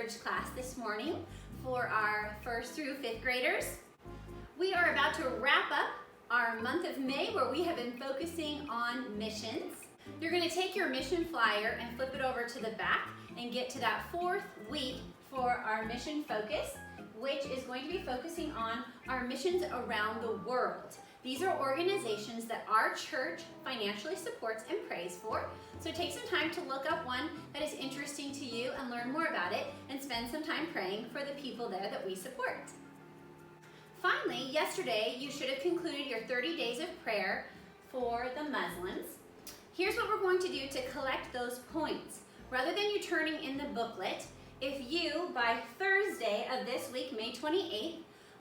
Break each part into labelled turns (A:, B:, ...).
A: Surge class this morning for our 1st through 5th graders. We are about to wrap up our month of May where we have been focusing on missions. You're going to take your mission flyer and flip it over to the back and get to that 4th week for our mission focus, which is going to be focusing on our missions around the world. These are organizations that our church financially supports and prays for. So take some time to look up one that is interesting to you and learn more about it, and spend some time praying for the people there that we support. Finally, yesterday you should have concluded your 30 days of prayer for the Muslims. Here's what we're going to do to collect those points. Rather than you turning in the booklet, if you, by Thursday of this week, May 28th,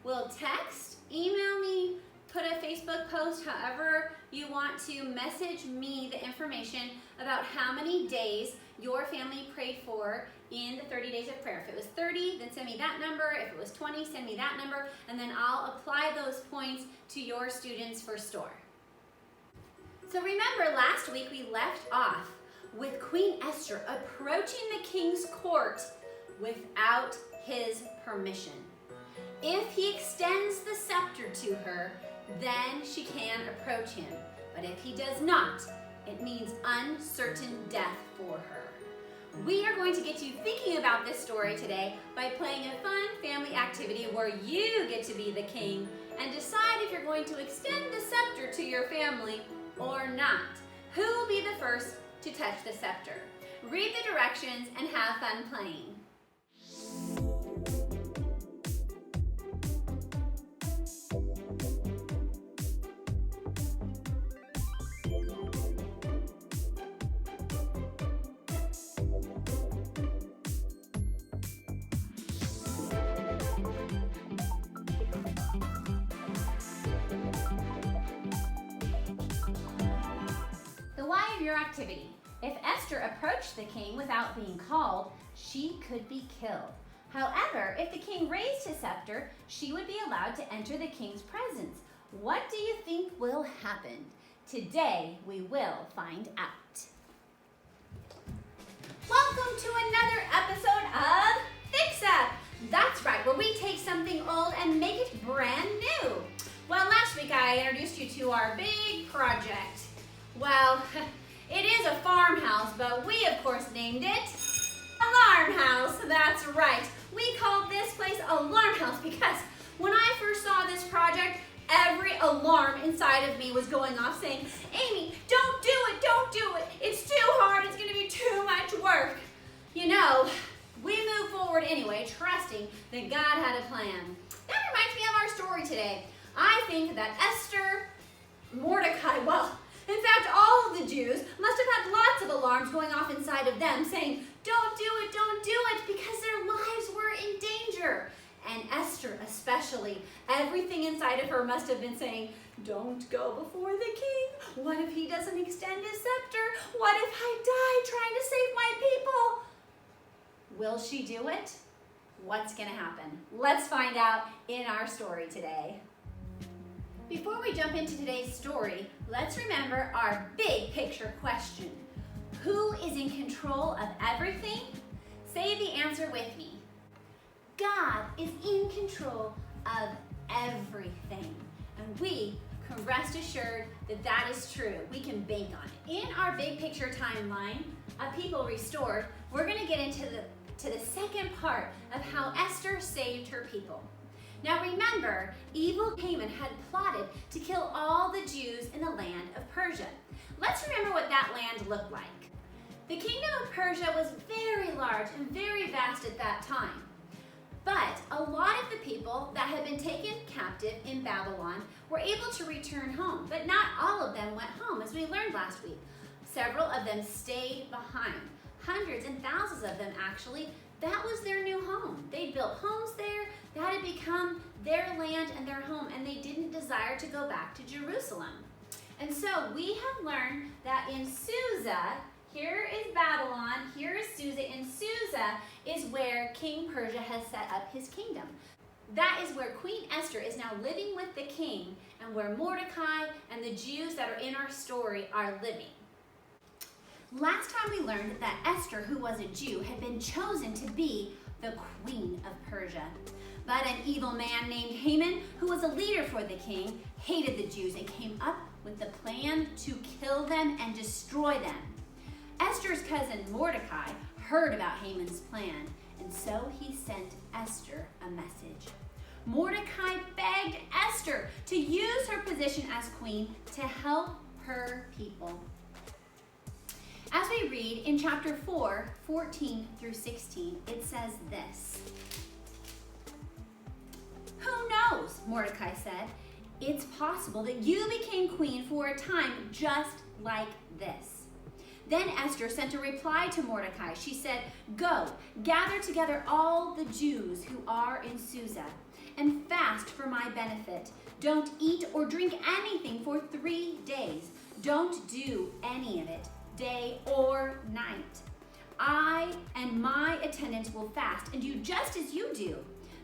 A: will text, email me, put a Facebook post, however you want to, message me the information about how many days your family prayed for in the 30 days of prayer. If it was 30, then send me that number. If it was 20, send me that number, and then I'll apply those points to your students for store. So remember, last week we left off with Queen Esther approaching the king's court without his permission. If he extends the scepter to her, then she can approach him. But if he does not, it means uncertain death for her. We are going to get you thinking about this story today by playing a fun family activity where you get to be the king and decide if you're going to extend the scepter to your family or not. Who will be the first to touch the scepter? Read the directions and have fun playing. Your activity. If Esther approached the king without being called, she could be killed. However, if the king raised his scepter, she would be allowed to enter the king's presence. What do you think will happen? Today, we will find out. Welcome to another episode of Fix Up. That's right, where we take something old and make it brand new. Well, last week I introduced you to our big project. Well, it is a farmhouse, but we, of course, named it Alarm House. That's right. We called this place Alarm House because when I first saw this project, every alarm inside of me was going off saying, Amy, don't do it, don't do it. It's too hard, it's going to be too much work. You know, we moved forward anyway, trusting that God had a plan. That reminds me of our story today. I think that Esther, Mordecai, in fact, all of the Jews must have had lots of alarms going off inside of them saying, don't do it, because their lives were in danger. And Esther especially, everything inside of her must have been saying, don't go before the king. What if he doesn't extend his scepter? What if I die trying to save my people? Will she do it? What's going to happen? Let's find out in our story today. Before we jump into today's story, let's remember our big picture question. Who is in control of everything? Say the answer with me. God is in control of everything. And we can rest assured that that is true. We can bank on it. In our big picture timeline of People Restored, we're going to get into the second part of how Esther saved her people. Now remember, evil Haman had plotted to kill all the Jews in the land of Persia. Let's remember what that land looked like. The kingdom of Persia was very large and very vast at that time. But a lot of the people that had been taken captive in Babylon were able to return home, but not all of them went home, as we learned last week. Several of them stayed behind. Hundreds and thousands of them actually. That was their new home. They built homes there. That had become their land and their home, and they didn't desire to go back to Jerusalem. And so we have learned that in Susa, here is Babylon, here is Susa, and Susa is where King Persia has set up his kingdom. That is where Queen Esther is now living with the king, and where Mordecai and the Jews that are in our story are living. Last time we learned that Esther, who was a Jew, had been chosen to be the queen of Persia. But an evil man named Haman, who was a leader for the king, hated the Jews and came up with the plan to kill them and destroy them. Esther's cousin Mordecai heard about Haman's plan, and so he sent Esther a message. Mordecai begged Esther to use her position as queen to help her people. As we read in chapter 4, 14 through 16, it says this. "Who knows," Mordecai said, "it's possible that you became queen for a time just like this." Then Esther sent a reply to Mordecai. She said, "Go, gather together all the Jews who are in Susa and fast for my benefit. Don't eat or drink anything for 3 days. Don't do any of it, day or night. I and my attendants will fast and do just as you do.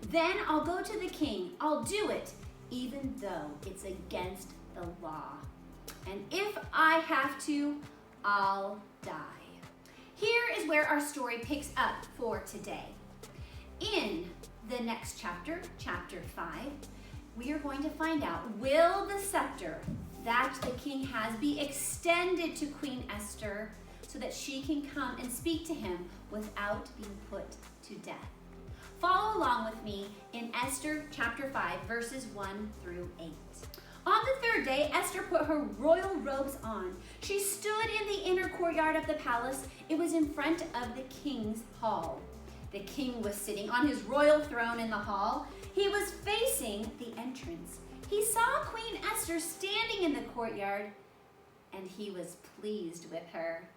A: Then I'll go to the king. I'll do it, even though it's against the law. And if I have to, I'll die." Here is where our story picks up for today. In the next chapter, chapter 5, we are going to find out, will the scepter that the king has be extended to Queen Esther so that she can come and speak to him without being put to death? Follow along with me in Esther chapter 5, verses 1 through 8. On the third day, Esther put her royal robes on. She stood in the inner courtyard of the palace. It was in front of the king's hall. The king was sitting on his royal throne in the hall. He was facing the entrance. He saw Queen Esther standing in the courtyard, and he was pleased with her.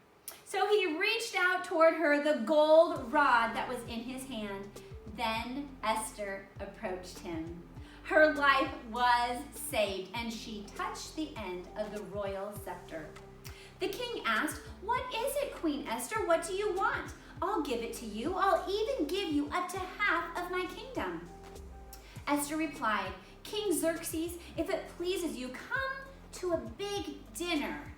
A: So he reached out toward her the gold rod that was in his hand. Then Esther approached him. Her life was saved, and she touched the end of the royal scepter. The king asked, "What is it, Queen Esther? What do you want? I'll give it to you. I'll even give you up to half of my kingdom." Esther replied, "King Xerxes, if it pleases you, come to a big dinner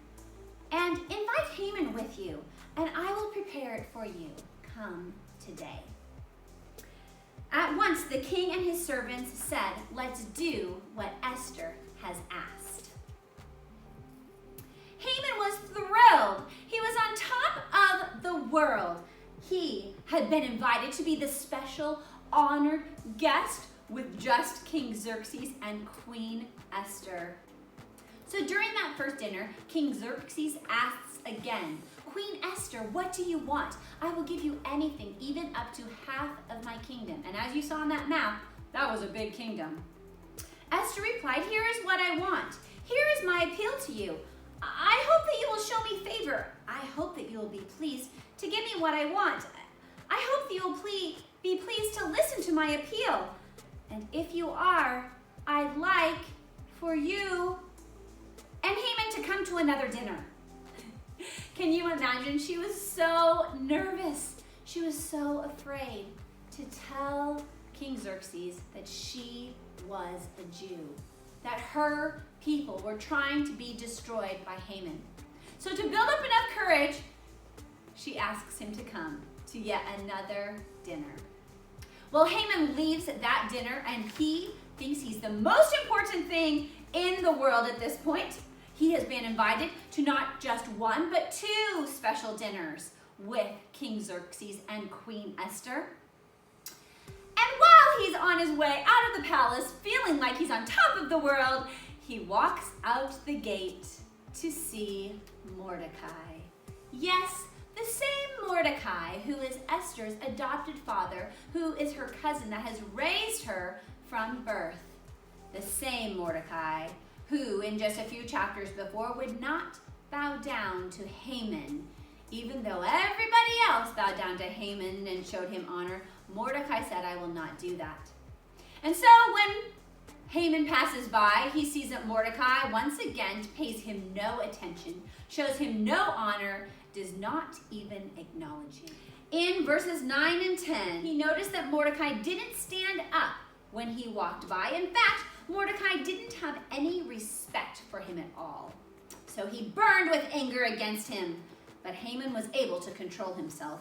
A: and invite Haman with you, and I will prepare it for you. Come today." At once the king and his servants said, "Let's do what Esther has asked." Haman was thrilled. He was on top of the world. He had been invited to be the special honored guest with just King Xerxes and Queen Esther. So during that first dinner, King Xerxes asks again, "Queen Esther, what do you want? I will give you anything, even up to half of my kingdom." And as you saw on that map, that was a big kingdom. Esther replied, "Here is what I want. Here is my appeal to you. I hope that you will show me favor. I hope that you will be pleased to give me what I want. I hope that you will be pleased to listen to my appeal. And if you are, I'd like for you and Haman to come to another dinner." Can you imagine? She was so nervous. She was so afraid to tell King Xerxes that she was a Jew, that her people were trying to be destroyed by Haman. So to build up enough courage, she asks him to come to yet another dinner. Well, Haman leaves that dinner, and he thinks he's the most important thing in the world at this point. He has been invited to not just one, but 2 special dinners with King Xerxes and Queen Esther. And while he's on his way out of the palace, feeling like he's on top of the world, he walks out the gate to see Mordecai. Yes, the same Mordecai who is Esther's adopted father, who is her cousin that has raised her from birth. The same Mordecai who, in just a few chapters before, would not bow down to Haman. Even though everybody else bowed down to Haman and showed him honor, Mordecai said, "I will not do that." And so when Haman passes by, he sees that Mordecai once again pays him no attention, shows him no honor, does not even acknowledge him. In verses 9 and 10, he noticed that Mordecai didn't stand up when he walked by. In fact, Mordecai didn't have any respect for him at all. So he burned with anger against him. But Haman was able to control himself,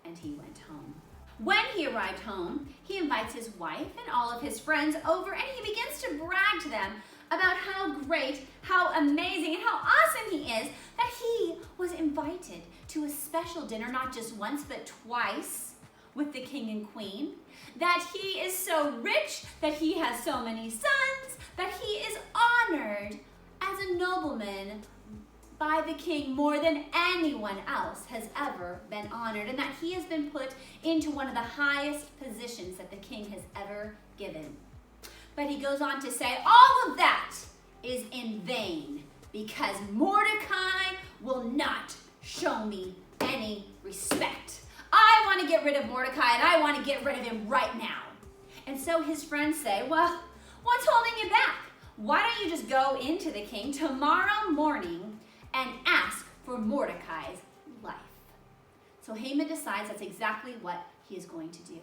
A: and he went home. When he arrived home, he invites his wife and all of his friends over, and he begins to brag to them about how great, how amazing, and how awesome he is that he was invited to a special dinner, not just once, but twice, with the king and queen, that he is so rich, that he has so many sons, that he is honored as a nobleman by the king more than anyone else has ever been honored, and that he has been put into one of the highest positions that the king has ever given. But he goes on to say, all of that is in vain, because Mordecai will not show me any respect. I want to get rid of Mordecai, and I want to get rid of him right now. And so his friends say, well, what's holding you back? Why don't you just go into the king tomorrow morning and ask for Mordecai's life? So Haman decides that's exactly what he is going to do.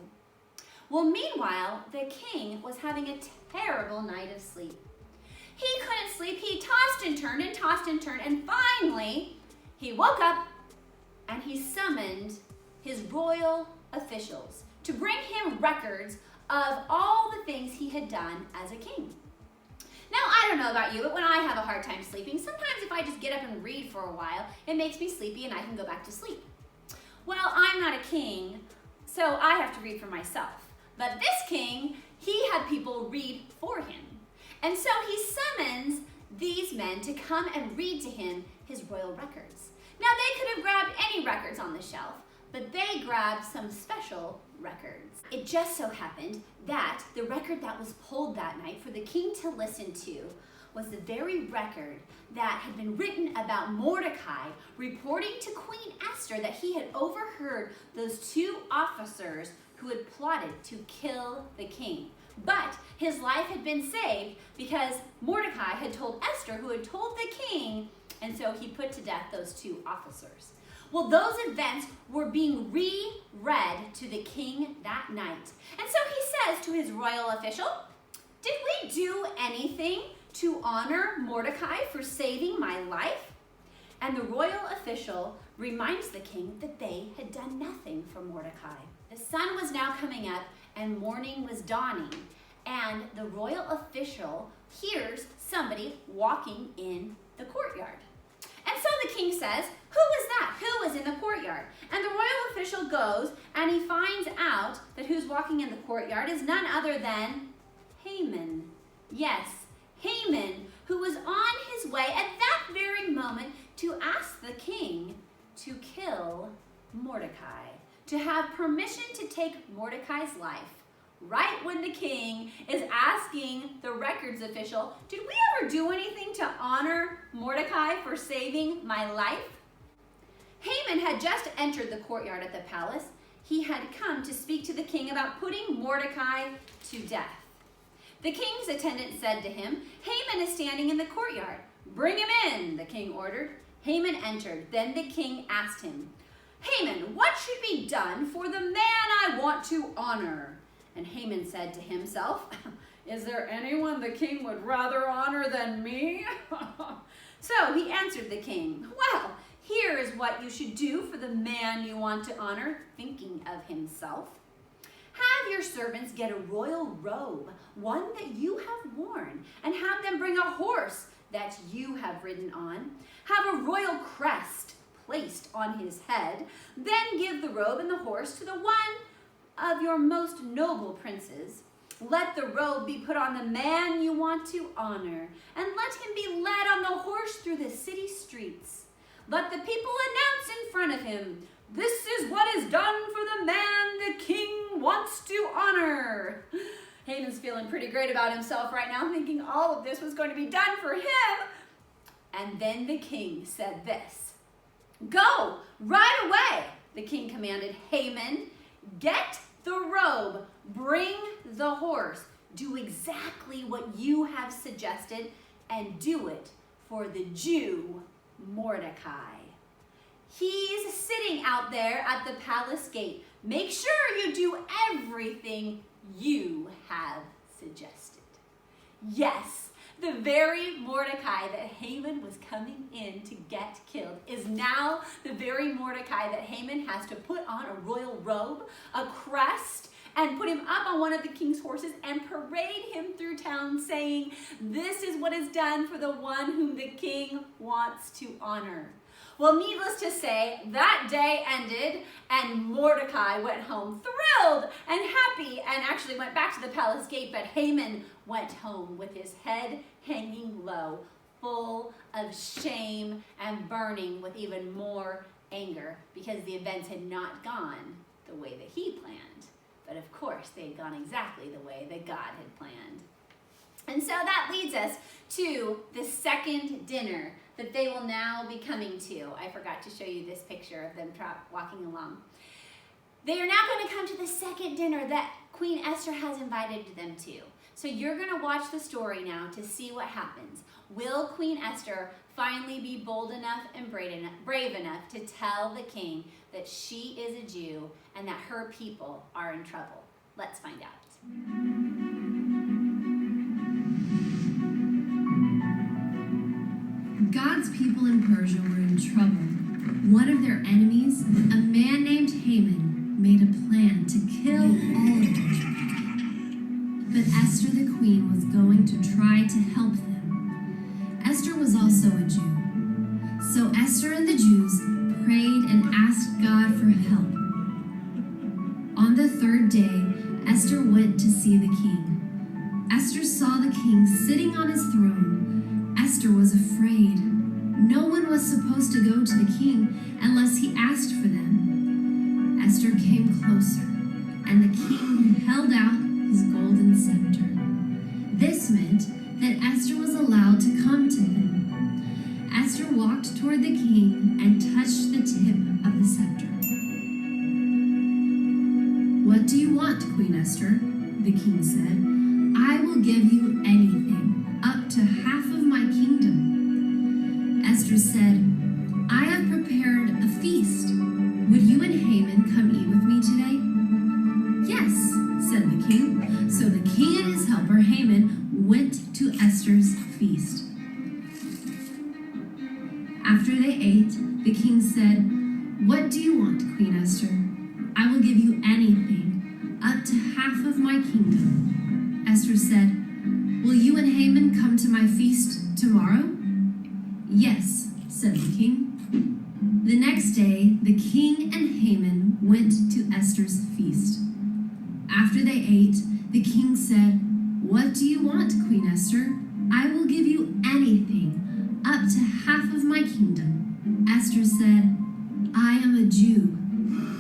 A: Well, meanwhile, the king was having a terrible night of sleep. He couldn't sleep. He tossed and turned and tossed and turned, and finally he woke up and he summoned his royal officials to bring him records of all the things he had done as a king. Now, I don't know about you, but when I have a hard time sleeping, sometimes if I just get up and read for a while, it makes me sleepy and I can go back to sleep. Well, I'm not a king, so I have to read for myself. But this king, he had people read for him. And so he summons these men to come and read to him his royal records. Now, they could have grabbed any records on the shelf, but they grabbed some special records. It just so happened that the record that was pulled that night for the king to listen to was the very record that had been written about Mordecai reporting to Queen Esther that he had overheard those two officers who had plotted to kill the king. But his life had been saved because Mordecai had told Esther, who had told the king, and so he put to death those two officers. Well, those events were being reread to the king that night. And so he says to his royal official, "Did we do anything to honor Mordecai for saving my life?" And the royal official reminds the king that they had done nothing for Mordecai. The sun was now coming up and morning was dawning, and the royal official hears somebody walking in the courtyard. And so the king says, "Who is that? Who is in the courtyard?" And the royal official goes and he finds out that who's walking in the courtyard is none other than Haman. Yes, Haman, who was on his way at that very moment to ask the king to kill Mordecai, to have permission to take Mordecai's life. Right when the king is asking the records official, "Did we ever do anything to honor Mordecai for saving my life?" Haman had just entered the courtyard at the palace. He had come to speak to the king about putting Mordecai to death. The king's attendant said to him, "Haman is standing in the courtyard." "Bring him in," the king ordered. Haman entered. Then the king asked him, "Haman, what should be done for the man I want to honor?" And Haman said to himself, "Is there anyone the king would rather honor than me?" So he answered the king, "Well, here is what you should do for the man you want to honor," thinking of himself. "Have your servants get a royal robe, one that you have worn, and have them bring a horse that you have ridden on. Have a royal crest placed on his head. Then give the robe and the horse to the one of your most noble princes. Let the robe be put on the man you want to honor, and let him be led on the horse through the city streets. Let the people announce in front of him, 'This is what is done for the man the king wants to honor.'" Haman's feeling pretty great about himself right now, thinking all of this was going to be done for him. And then the king said this, "Go right away," the king commanded Haman. "Get the robe, bring the horse, do exactly what you have suggested, and do it for the Jew Mordecai. He's sitting out there at the palace gate. Make sure you do everything you have suggested." Yes, The very Mordecai that Haman was coming in to get killed is now the very Mordecai that Haman has to put on a royal robe, a crest, and put him up on one of the king's horses and parade him through town saying, "This is what is done for the one whom the king wants to honor." Well, needless to say, that day ended and Mordecai went home thrilled and happy and actually went back to the palace gate, but Haman went home with his head hanging low, full of shame and burning with even more anger because the events had not gone the way that he planned. But of course, they had gone exactly the way that God had planned. And so that leads us to the second dinner that they will now be coming to. I forgot to show you this picture of them walking along. They are now going to come to the second dinner that Queen Esther has invited them to. So you're going to watch the story now to see what happens. Will Queen Esther finally be bold enough and brave enough to tell the king that she is a Jew and that her people are in trouble? Let's find out.
B: God's people in Persia were in trouble. One of their enemies, a man named Haman, made a plan to kill all of them. But Esther the queen was going to try to help them. Esther was also a Jew. So Esther and the Jews prayed and asked God for help. On the third day, Esther went to see the king. Esther saw the king sitting on his throne. Esther was afraid. No one was supposed to go to the king unless he asked for them. Esther came closer, and the king held out his golden scepter. This meant that Esther was allowed to come to him. Esther walked toward the king and touched the tip of the scepter. "What do you want, Queen Esther?" the king said. "I will give you anything, up to half of my kingdom." Esther said, "I have prepared a feast. Would you and Haman come eat with me today?" "Yes," said the king. So the king and his helper Haman went to Esther's feast. After they ate, the king said, "What do you want, Queen Esther? I will give you anything, up to half of my kingdom." Esther said, "Will you and Haman come to my feast tomorrow?" "Yes," said the king. The next day, the king and Haman went to Esther's feast. After they ate, the king said, "What do you want, Queen Esther? I will give you anything, up to half of my kingdom." Esther said, "I am a Jew,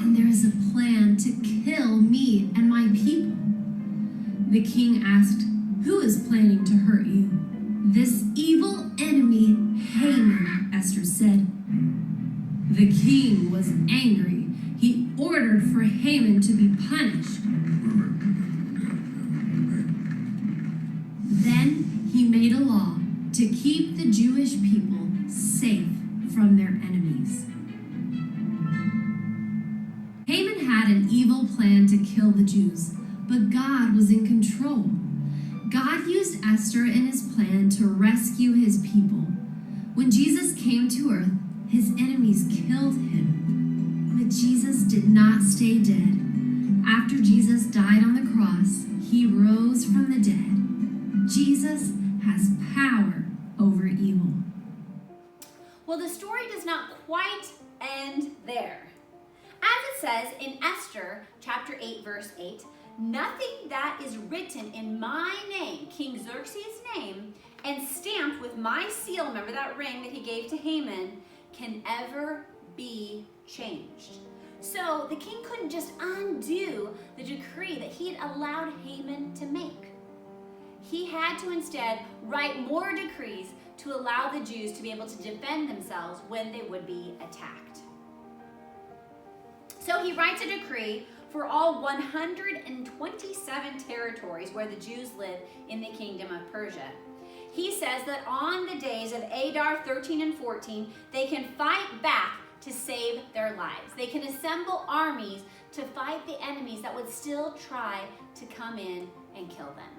B: and there is a plan to kill me and my people." The king asked, "Who is planning to hurt you?" "This evil enemy, Haman," Esther said. The king was angry. He ordered for Haman to be punished. Then he made a law to keep the Jewish people safe from their enemies. Haman had an evil plan to kill the Jews, but God was in control. God used Esther in his plan to rescue his people. When Jesus came to earth, his enemies killed him. But Jesus did not stay dead. After Jesus died on the cross, he rose from the dead. Jesus has power over evil.
A: Well, the story does not quite end there. As it says in Esther chapter 8, verse 8, "Nothing that is written in my name," King Xerxes' name, "and stamped with my seal," remember that ring that he gave to Haman, "can ever be changed." So the king couldn't just undo the decree that he had allowed Haman to make. He had to instead write more decrees to allow the Jews to be able to defend themselves when they would be attacked. So he writes a decree for all 127 territories where the Jews live in the kingdom of Persia. He says that on the days of Adar 13 and 14, they can fight back to save their lives. They can assemble armies to fight the enemies that would still try to come in and kill them.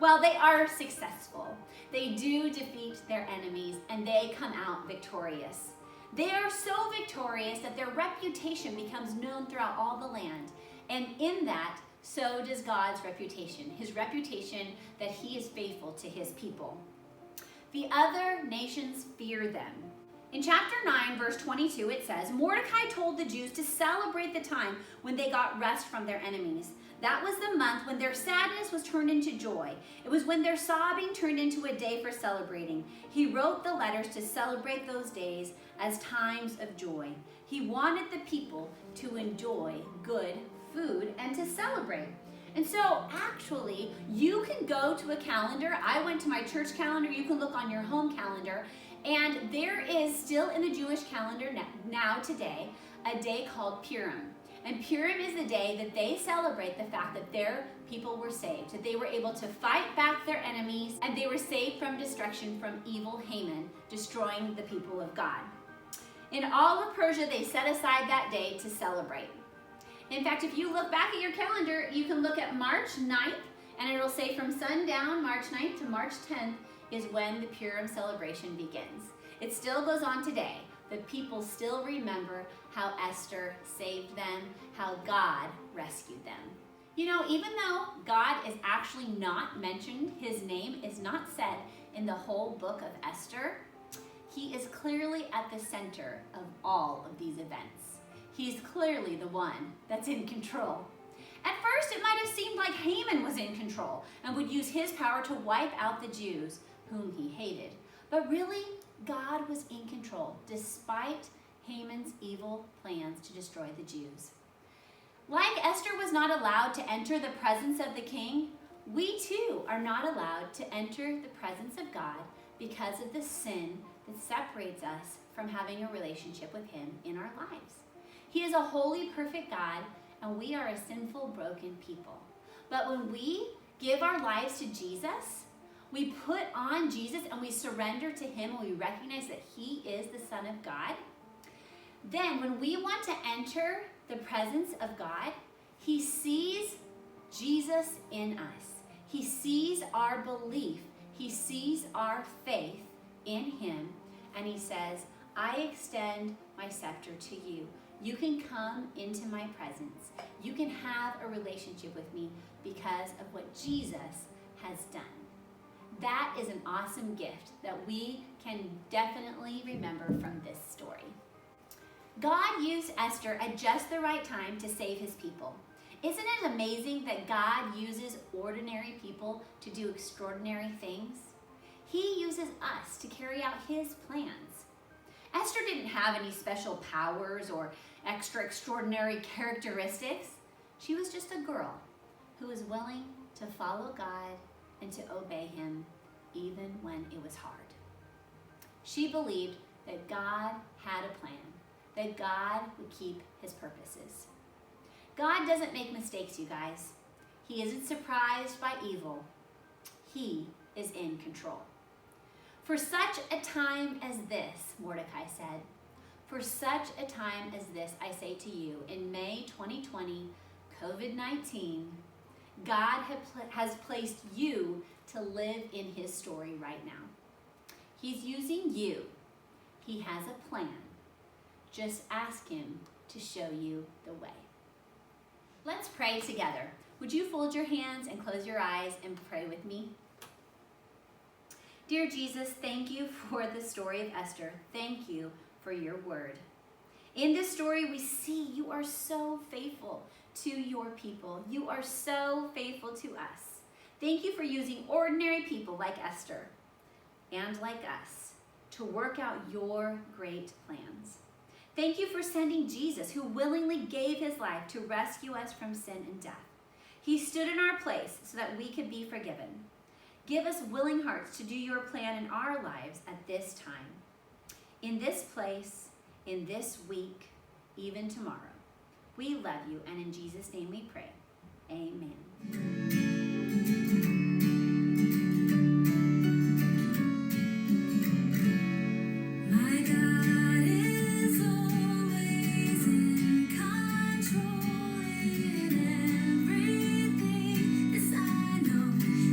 A: Well, they are successful. They do defeat their enemies and they come out victorious. They are so victorious that their reputation becomes known throughout all the land. And in that, so does God's reputation. His reputation that he is faithful to his people. The other nations fear them. In chapter 9, verse 22, it says, Mordecai told the Jews to celebrate the time when they got rest from their enemies. That was the month when their sadness was turned into joy. It was when their sobbing turned into a day for celebrating. He wrote the letters to celebrate those days as times of joy. He wanted the people to enjoy good food and to celebrate. And so actually, you can go to a calendar. I went to my church calendar. You can look on your home calendar. And there is still in the Jewish calendar now today, a day called Purim. And Purim is the day that they celebrate the fact that their people were saved, that they were able to fight back their enemies, and they were saved from destruction from evil Haman, destroying the people of God. In all of Persia, they set aside that day to celebrate. In fact, if you look back at your calendar, you can look at March 9th, and it'll say from sundown, March 9th to March 10th, is when the Purim celebration begins. It still goes on today. The people still remember how Esther saved them, how God rescued them. You know, even though God is actually not mentioned, his name is not said in the whole book of Esther, he is clearly at the center of all of these events. He's clearly the one that's in control. At first, it might have seemed like Haman was in control and would use his power to wipe out the Jews whom he hated. But really, God was in control despite Haman's evil plans to destroy the Jews. Like Esther was not allowed to enter the presence of the king, we too are not allowed to enter the presence of God because of the sin that separates us from having a relationship with him in our lives. He is a holy, perfect God, and we are a sinful, broken people. But when we give our lives to Jesus, we put on Jesus and we surrender to him and we recognize that he is the Son of God. Then when we want to enter the presence of God, he sees Jesus in us. He sees our belief. He sees our faith in him. And he says, I extend my scepter to you. You can come into my presence. You can have a relationship with me because of what Jesus has done. That is an awesome gift that we can definitely remember from this story. God used Esther at just the right time to save his people. Isn't it amazing that God uses ordinary people to do extraordinary things? He uses us to carry out his plans. Esther didn't have any special powers or extraordinary characteristics. She was just a girl who was willing to follow God and to obey him even when it was hard. She believed that God had a plan, that God would keep his purposes. God doesn't make mistakes, you guys. He isn't surprised by evil. He is in control. For such a time as this, Mordecai said, for such a time as this, I say to you, in May 2020, COVID-19, God has placed you to live in his story right now. He's using you. He has a plan. Just ask him to show you the way. Let's pray together. Would you fold your hands and close your eyes and pray with me? Dear Jesus, thank you for the story of Esther. Thank you for your word. In this story, we see you are so faithful to your people. You are so faithful to us. Thank you for using ordinary people like Esther and like us to work out your great plans. Thank you for sending Jesus, who willingly gave his life to rescue us from sin and death. He stood in our place so that we could be forgiven. Give us willing hearts to do your plan in our lives at this time, in this place, in this week, even tomorrow. We love you, and in Jesus' name we pray. Amen.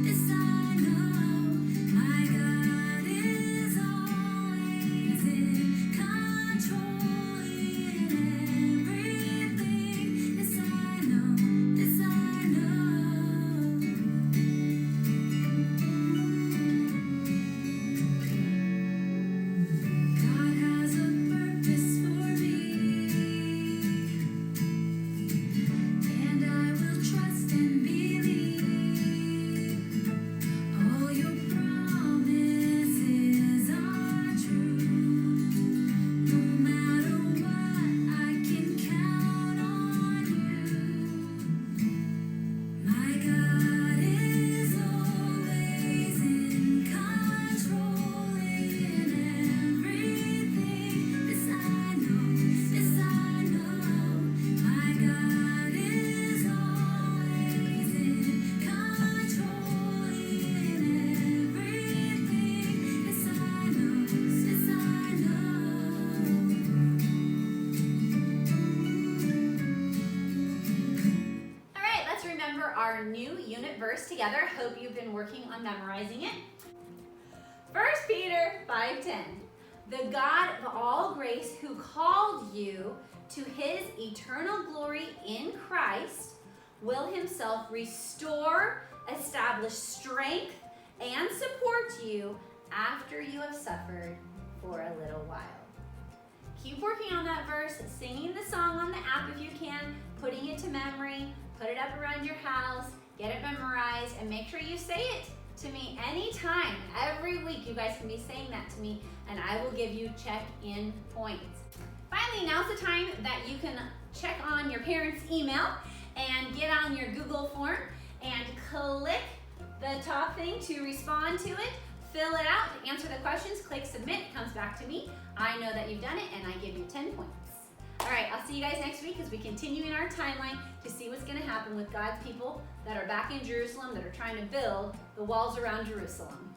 B: This I
A: together. Hope you've been working on memorizing it. 1 Peter 5:10. The God of all grace who called you to his eternal glory in Christ will himself restore, establish strength, and support you after you have suffered for a little while. Keep working on that verse, singing the song on the app if you can, putting it to memory, put it up around your house, get it memorized, and make sure you say it to me anytime. Every week you guys can be saying that to me, and I will give you check-in points. Finally, now's the time that you can check on your parents' email and get on your Google form and click the top thing to respond to it. Fill it out, answer the questions, click submit, it comes back to me. I know that you've done it, and I give you 10 points. All right, I'll see you guys next week as we continue in our timeline to see what's gonna happen with God's people that are back in Jerusalem that are trying to build the walls around Jerusalem.